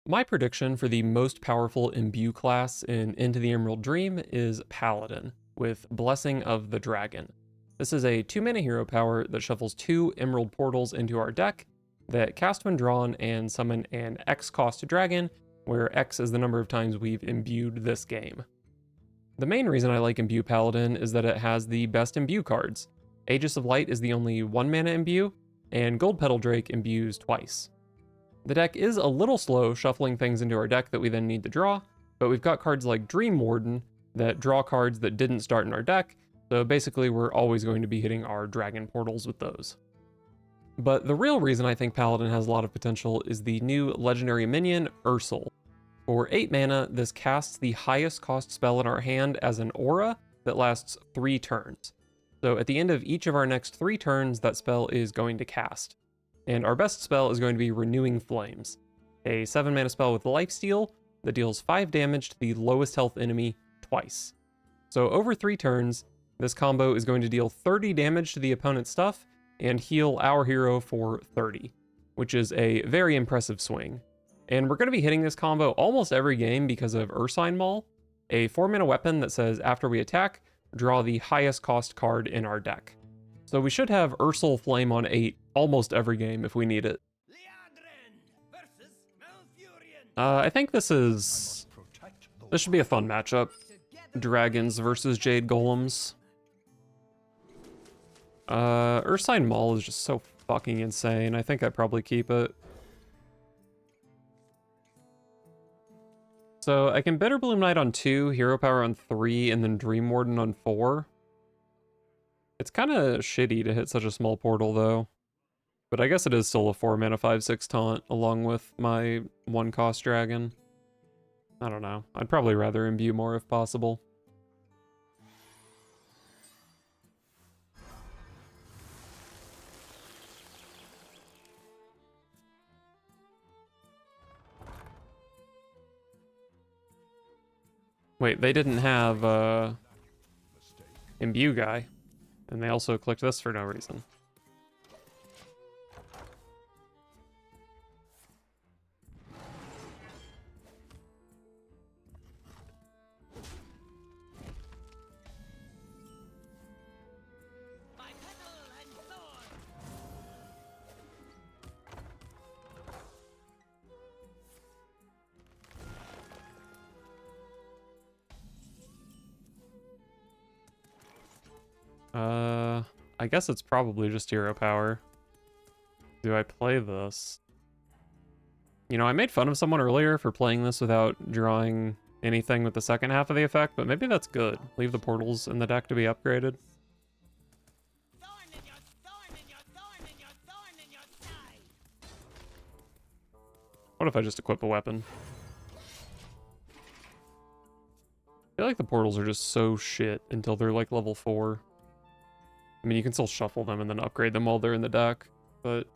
My prediction for the most powerful imbue class in Into the Emerald Dream is Paladin, with Blessing of the Dragon. This is a 2-mana hero power that shuffles 2 Emerald Portals into our deck that cast when drawn and summon an X cost dragon, where X is the number of times we've imbued this game. The main reason I like Imbue Paladin is that it has the best imbue cards. Aegis of Light is the only 1-mana imbue, and Gold Petal Drake imbues twice. The deck is a little slow shuffling things into our deck that we then need to draw, but we've got cards like Dream Warden that draw cards that didn't start in our deck, so basically we're always going to be hitting our dragon portals with those. But the real reason I think Paladin has a lot of potential is the new legendary minion, Ursul. For 8 mana, this casts the highest cost spell in our hand as an aura that lasts 3 turns. So at the end of each of our next 3 turns, that spell is going to cast. And our best spell is going to be Renewing Flames, a 7-mana spell with lifesteal that deals 5 damage to the lowest health enemy twice. So over 3 turns, this combo is going to deal 30 damage to the opponent's stuff and heal our hero for 30, which is a very impressive swing. And we're going to be hitting this combo almost every game because of Ursine Maul, a 4-mana weapon that says after we attack, draw the highest cost card in our deck. So we should have Ursul Flame on 8 almost every game if we need it. I think this should be a fun matchup. Dragons versus Jade Golems. Ursine Maul is just so fucking insane. I think I'd probably keep it. So I can Bitter Bloom Knight on 2, Hero Power on 3, and then Dream Warden on 4. It's kind of shitty to hit such a small portal though. But I guess it is still a 4-mana 5/6 taunt along with my 1-cost dragon. I don't know. I'd probably rather imbue more if possible. Wait, they didn't have imbue guy. And they also clicked this for no reason. I guess it's probably just hero power. Do I play this? You know, I made fun of someone earlier for playing this without drawing anything with the second half of the effect, but maybe that's good. Leave the portals in the deck to be upgraded. What if I just equip a weapon? I feel like the portals are just so shit until they're like level 4. I mean, you can still shuffle them and then upgrade them while they're in the deck, but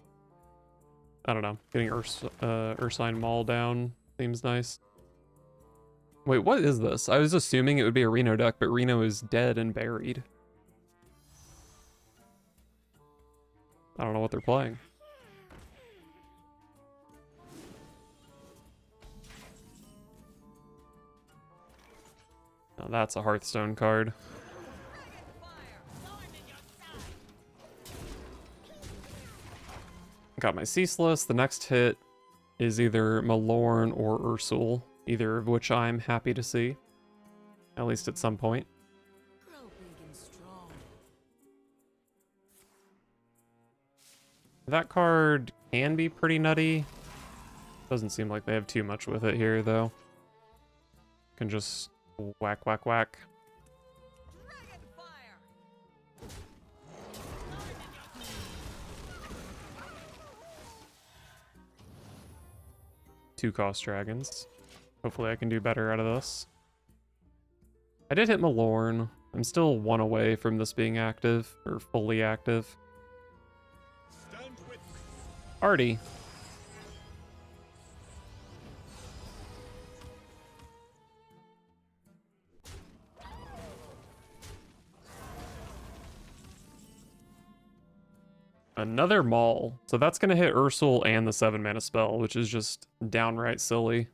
I don't know. Getting Ursine Maul down seems nice. Wait, what is this? I was assuming it would be a Reno deck, but Reno is dead and buried. I don't know what they're playing. Now that's a Hearthstone card. Got my Ceaseless. The next hit is either Malorn or Ursul, either of which I'm happy to see, at least at some point. That card can be pretty nutty. Doesn't seem like they have too much with it here, though. Can just whack, whack, whack. Two-cost dragons. Hopefully I can do better out of this. I did hit Malorn. I'm still 1 away from this being active, or fully active. Artie. Another Maul. So that's going to hit Ursul and the 7 mana spell, which is just downright silly.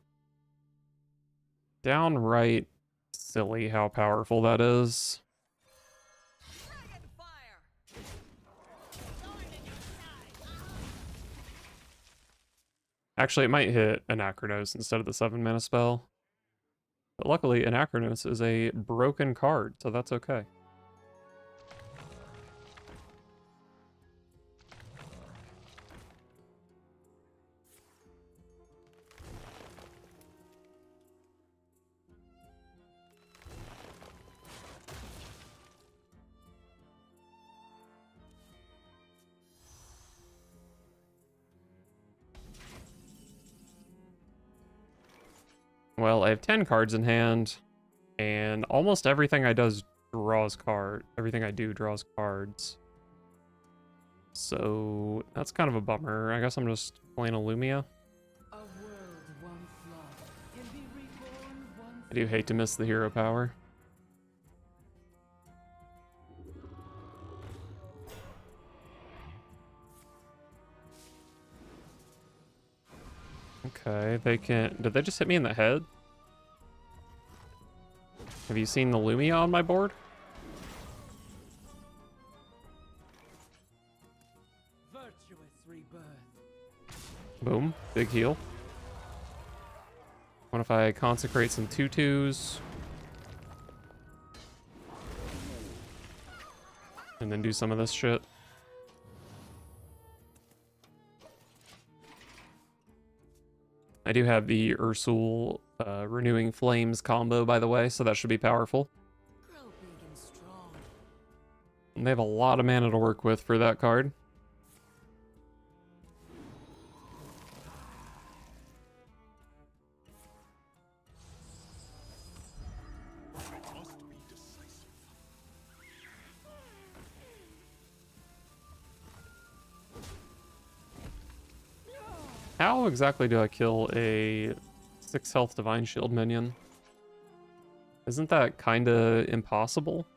Downright silly how powerful that is. Actually, it might hit Anachronos instead of the 7 mana spell. But luckily, Anachronos is a broken card, so that's okay. Well, I have 10 cards in hand, and almost everything I do draws cards. So that's kind of a bummer. I guess I'm just playing a Lumia. I do hate to miss the hero power. Okay, they can... Did they just hit me in the head? Have you seen the Lumia on my board? Virtuous rebirth. Boom, big heal. What if I consecrate some 2/2s? And then do some of this shit. I do have the Ursul Renewing Flames combo, by the way, so that should be powerful. Grow big and strong. And they have a lot of mana to work with for that card. How exactly do I kill a 6 health Divine Shield minion? Isn't that kinda impossible?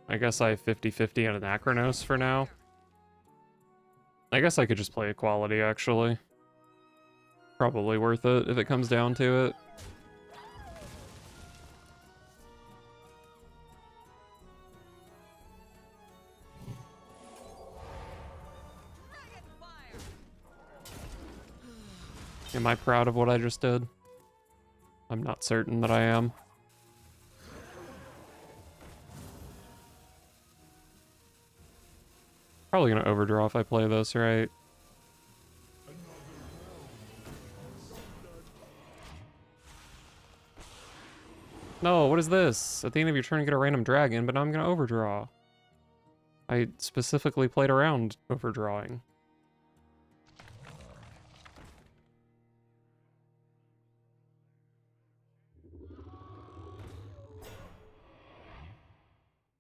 I guess I have 50-50 on Anachronos for now. I guess I could just play Equality, actually. Probably worth it if it comes down to it. Am I proud of what I just did? I'm not certain that I am. Probably gonna overdraw if I play this, right? No, what is this? At the end of your turn, get a random dragon, but now I'm gonna overdraw. I specifically played around overdrawing.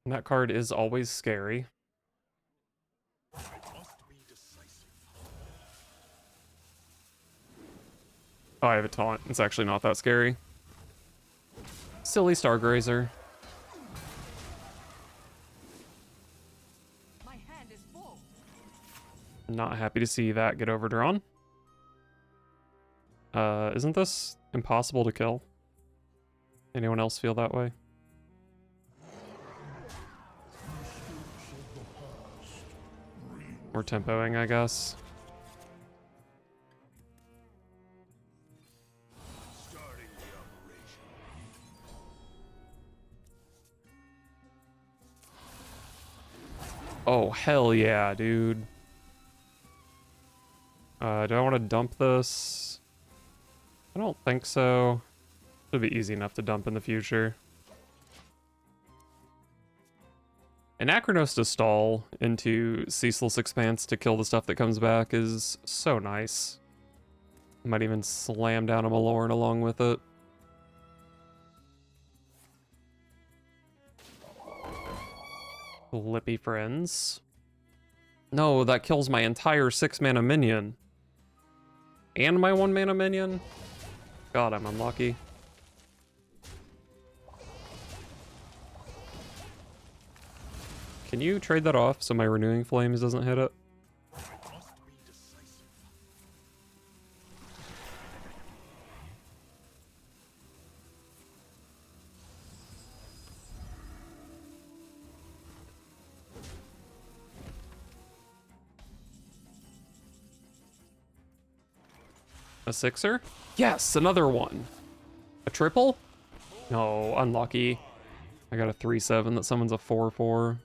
And that card is always scary. Oh, I have a taunt. It's actually not that scary. Silly Stargrazer. My hand is full. Not happy to see that get overdrawn. Isn't this impossible to kill? Anyone else feel that way? We're tempoing, I guess. Oh, hell yeah, dude. Do I want to dump this? I don't think so. It'll be easy enough to dump in the future. Anachronos to stall into Ceaseless Expanse to kill the stuff that comes back is so nice. Might even slam down a Malorn along with it. Lippy friends. No, that kills my entire 6 mana minion. And my 1 mana minion? God, I'm unlucky. Can you trade that off so my Renewing Flames doesn't hit it? A 6er? Yes, another one. A triple? No, unlucky. I got a 3/7 that summons a 4/4.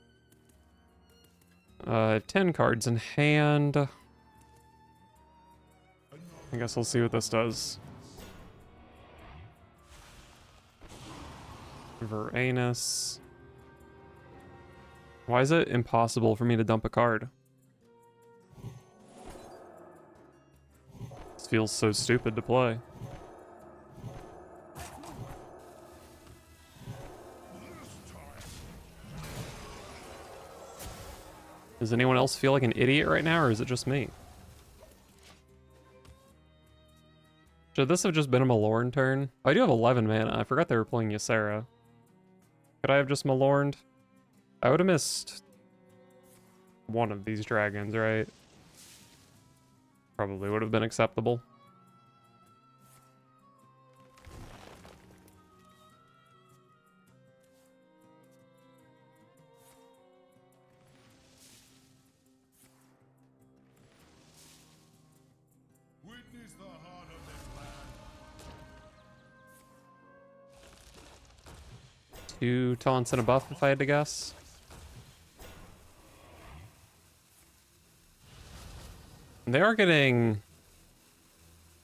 10 cards in hand. I guess we'll see what this does. Veranus. Why is it impossible for me to dump a card? This feels so stupid to play. Does anyone else feel like an idiot right now, or is it just me? Should this have just been a Malorn turn? Oh, I do have 11 mana. I forgot they were playing Ysera. Could I have just Malorned? I would have missed one of these dragons, right? Probably would have been acceptable. Witness the heart of this land. 2 taunts and a buff, if I had to guess. They are getting,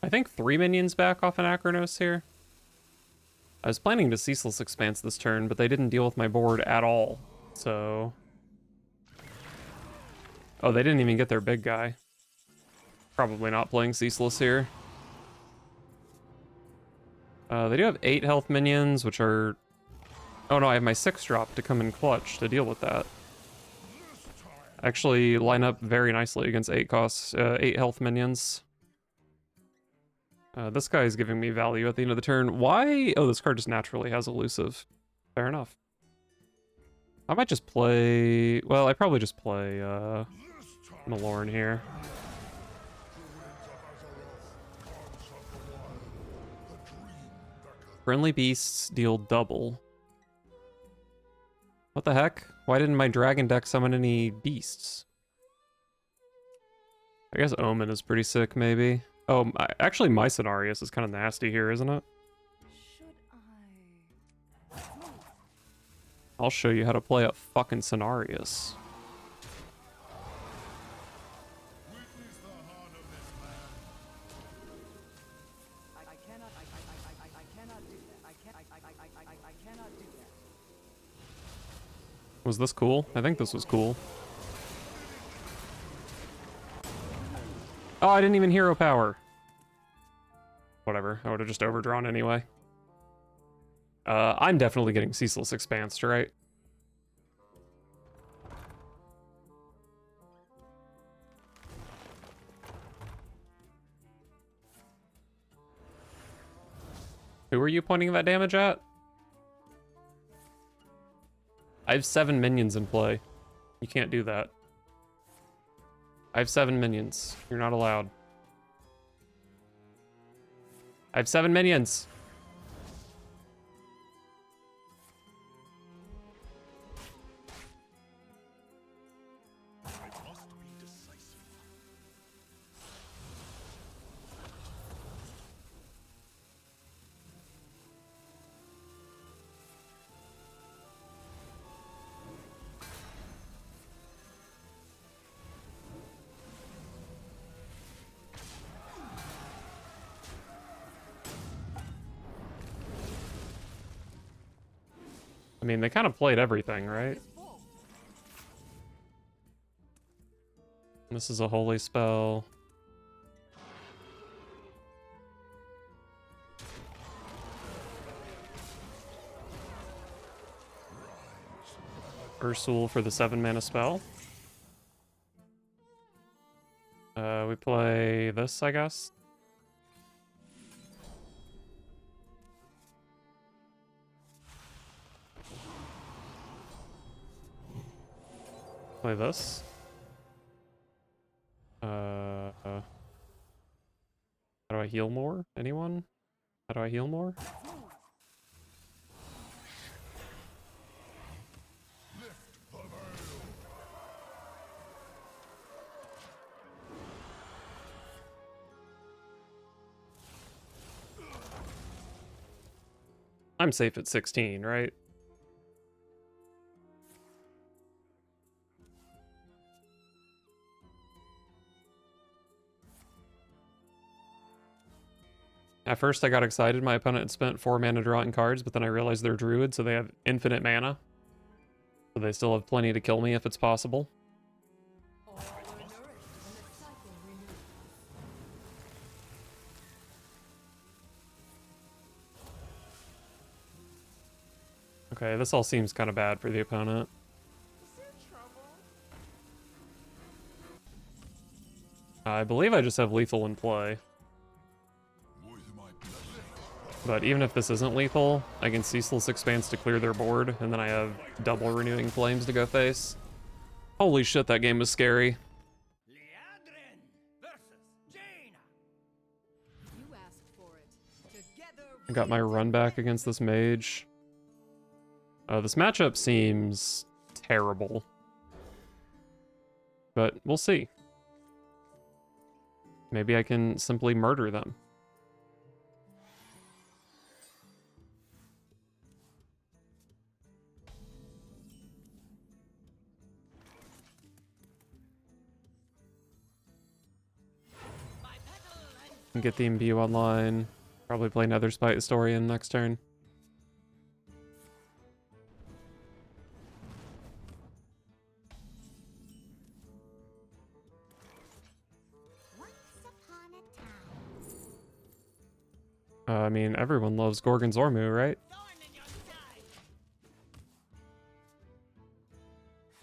I think, 3 minions back off an Acronos here. I was planning to Ceaseless Expanse this turn, but they didn't deal with my board at all, so... Oh, they didn't even get their big guy. Probably not playing Ceaseless here. They do have 8 health minions, which are... Oh no, I have my 6-drop to come in clutch to deal with that. Actually line up very nicely against 8 costs, 8 health minions. This guy is giving me value at the end of the turn. Why? Oh, this card just naturally has elusive. Fair enough. I might just play... Well, I probably just play Malorn here. Friendly beasts deal double. What the heck? Why didn't my dragon deck summon any beasts? I guess Omen is pretty sick, maybe. Oh, actually, my Cenarius is kind of nasty here, isn't it? Should I? I'll show you how to play a fucking Cenarius. Witness the heart of this land. I cannot. I cannot do that. I cannot do that. Was this cool? I think this was cool. Oh, I didn't even hero power. Whatever, I would have just overdrawn anyway. I'm definitely getting Ceaseless Expansed, right? Who are you pointing that damage at? I have 7 minions in play. You can't do that. I have 7 minions. You're not allowed. I have 7 minions. I must be decisive. I mean, they kind of played everything, right? It's full. This is a holy spell. Ursul for the 7 mana spell. We play this, I guess. Play this. How do I heal more? Anyone? How do I heal more? I'm safe at 16, right? At first I got excited my opponent had spent 4 mana drawing cards, but then I realized they're druid, so they have infinite mana. So they still have plenty to kill me if it's possible. All were nourished and the cycle renewed. Okay, this all seems kind of bad for the opponent. Is there trouble? I believe I just have lethal in play. With my blessing. But even if this isn't lethal, I can Ceaseless Expanse to clear their board, and then I have double Renewing Flames to go face. Holy shit, that game was scary. Leandrin versus Jaina. You asked for it. Together I got my run back against this mage. This matchup seems terrible. But we'll see. Maybe I can simply murder them. And get the imbue online. Probably play another Spite Historian next turn. Once upon a time. I mean, everyone loves Gorgon Zormu, right? Thorn in your side.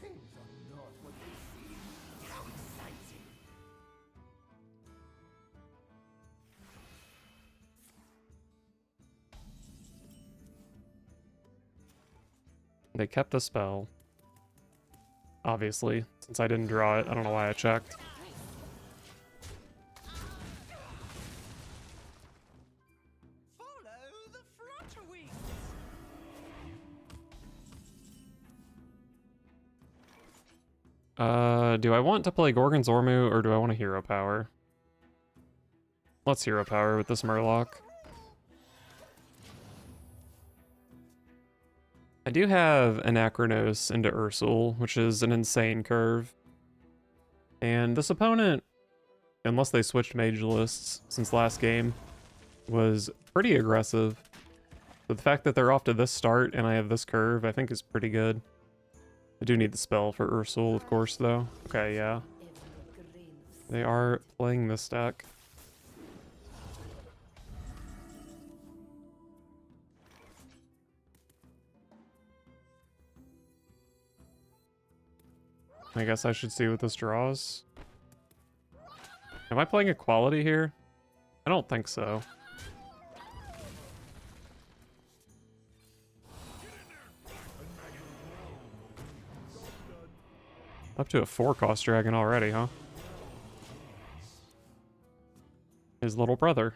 Things are not what they seem. How exciting. They kept the spell. Obviously, since I didn't draw it. I don't know why I checked. follow the flutterwings. Do I want to play Gorgon Zormu or do I want a hero power? Let's hero power with this Murloc. I do have Anachronos into Ursul, which is an insane curve. And this opponent, unless they switched mage lists since last game, was pretty aggressive. But the fact that they're off to this start and I have this curve, I think is pretty good. I do need the spell for Ursul, of course, though. Okay, yeah. They are playing this deck. I guess I should see what this draws. Am I playing equality here? I don't think so. Up to a 4-cost dragon already, huh? His little brother.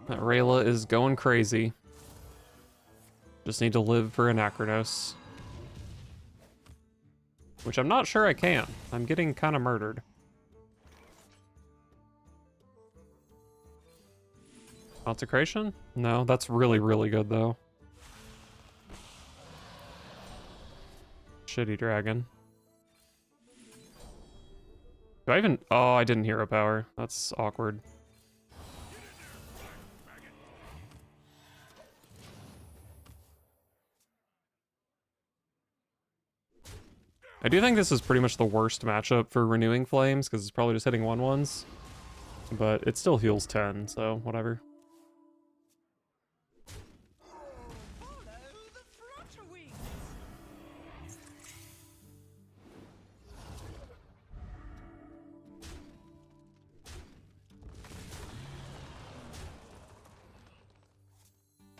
That Rayla is going crazy. Just need to live for Anachronos. Which I'm not sure I can. I'm getting kind of murdered. Consecration? No, that's really, really good though. Shitty dragon. Do I even... Oh, I didn't hero power. That's awkward. I do think this is pretty much the worst matchup for Renewing Flames, because it's probably just hitting 1/1s. But it still heals 10, so whatever.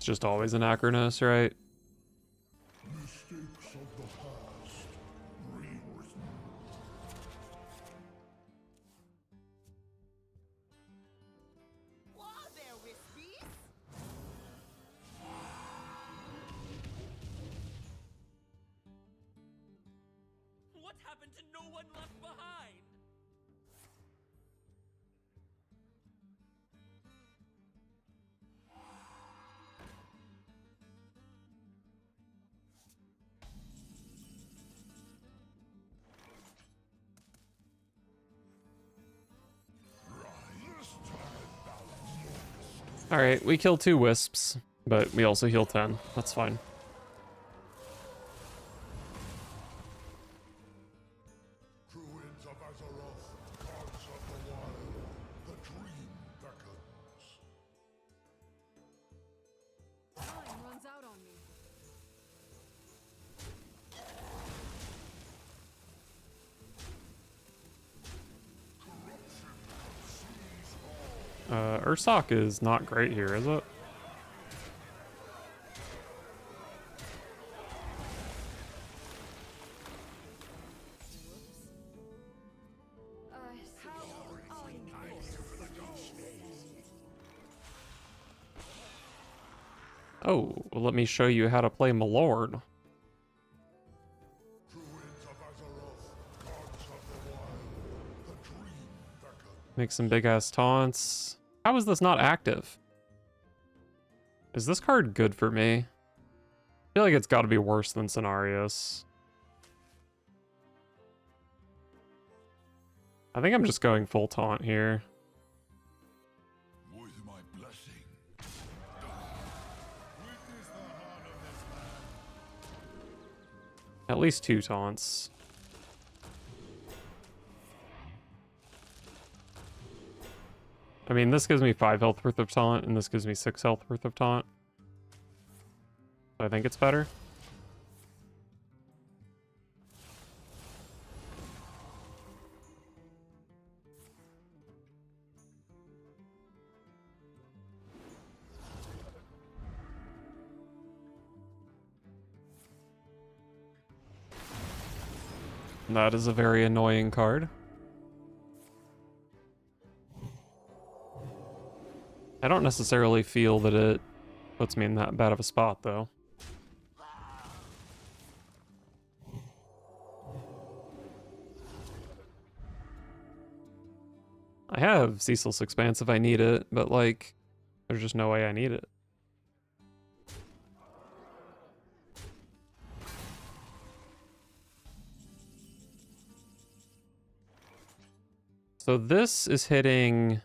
It's just always Anachronos, right? Mistakes of the past rewritten. Whoa there, Wispies! What happened to no one left behind? Alright, we kill 2 wisps, but we also heal 10. That's fine. Druids of Azeroth, gods of the wild, the dream beckons. Time runs out on me. Ursoc is not great here, is it? Oh, well, let me show you how to play Malord. Druids of Azeroth, gods of the wild, the dream beckons. Make some big ass taunts. How is this not active? Is this card good for me? I feel like it's got to be worse than Cenarius. I think I'm just going full taunt here. With my blessing. Witness the heart of this man. At least 2 taunts. I mean, this gives me 5 health worth of taunt, and this gives me 6 health worth of taunt. So I think it's better. That is a very annoying card. I don't necessarily feel that it puts me in that bad of a spot, though. I have Ceaseless Expanse if I need it, but, like, there's just no way I need it. So this is hitting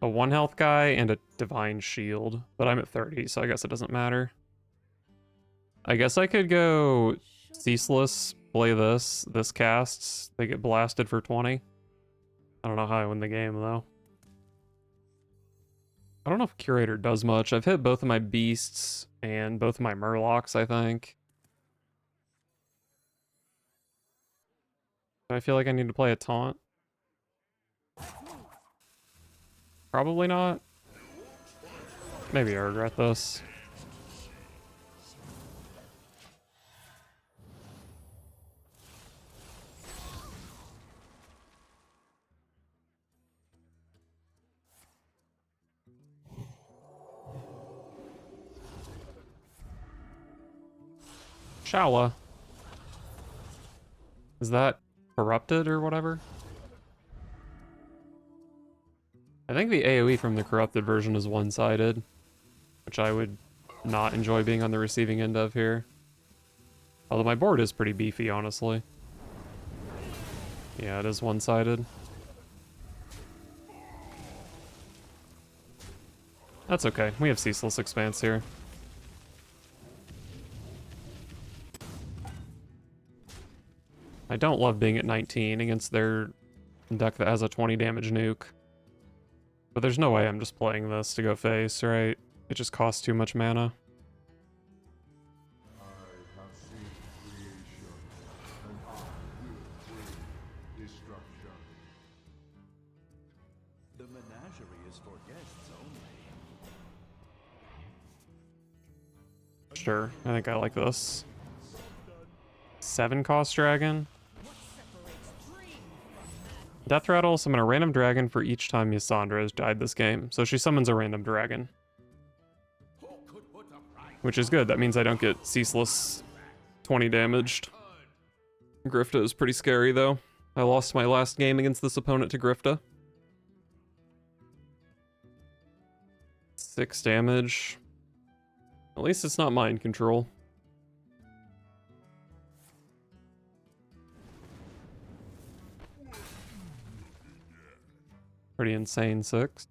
a 1 health guy and a Divine Shield, but I'm at 30, so I guess it doesn't matter. I guess I could go Ceaseless, play this casts, they get blasted for 20. I don't know how I win the game, though. I don't know if Curator does much. I've hit both of my Beasts and both of my Murlocs, I think. Do I feel like I need to play a taunt? Probably not. Maybe I regret this. Shala. Is that corrupted or whatever? I think the AoE from the corrupted version is one-sided, which I would not enjoy being on the receiving end of here. Although my board is pretty beefy, honestly. Yeah, it is one-sided. That's okay. We have Ceaseless Expanse here. I don't love being at 19 against their deck that has a 20 damage nuke. But there's no way I'm just playing this to go face, right? It just costs too much mana. I have seen creation, and I will bring destruction. The menagerie is for guests only. Sure, I think I like this. 7 cost dragon. Death Rattle, summon a random dragon for each time Yasandra has died this game. So she summons a random dragon. Which is good, that means I don't get ceaseless 20 damaged. Grifta is pretty scary though. I lost my last game against this opponent to Grifta. 6 damage. At least it's not mind control. Pretty insane 6.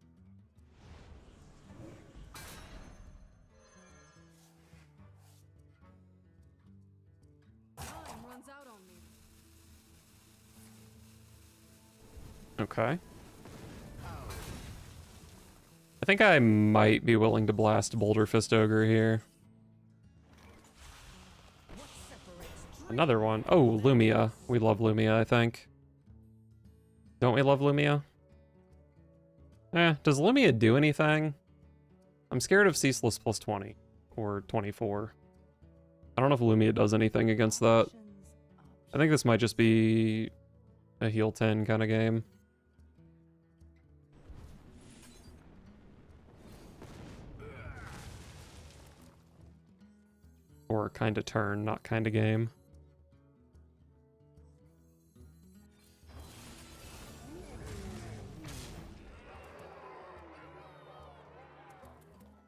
Time runs out on me. Okay. I think I might be willing to blast Boulder Fist Ogre here. Another one. Oh, Lumia. We love Lumia, I think. Don't we love Lumia? Does Lumia do anything? I'm scared of Ceaseless plus 20. Or 24. I don't know if Lumia does anything against that. I think this might just be a heal 10 kind of game. Or kind of turn, not kind of game.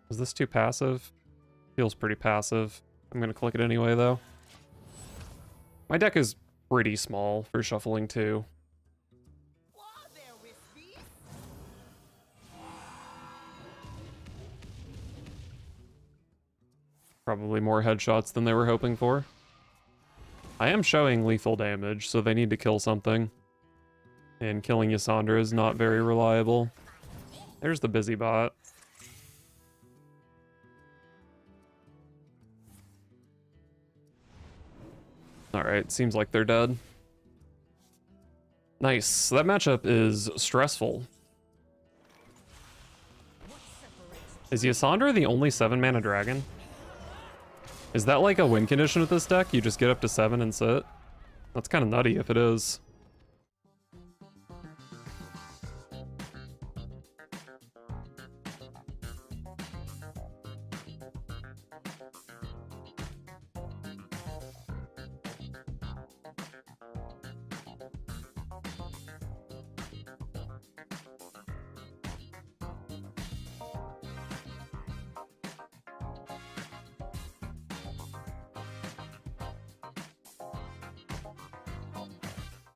Is this too passive? Feels pretty passive. I'm gonna click it anyway though. My deck is pretty small for shuffling too. Probably more headshots than they were hoping for. I am showing lethal damage, so they need to kill something. And killing Yasandra is not very reliable. There's the busy bot. Alright, seems like they're dead. Nice. That matchup is stressful. Is Yasandra the only 7-mana dragon? Is that like a win condition with this deck? You just get up to 7 and sit? That's kind of nutty if it is.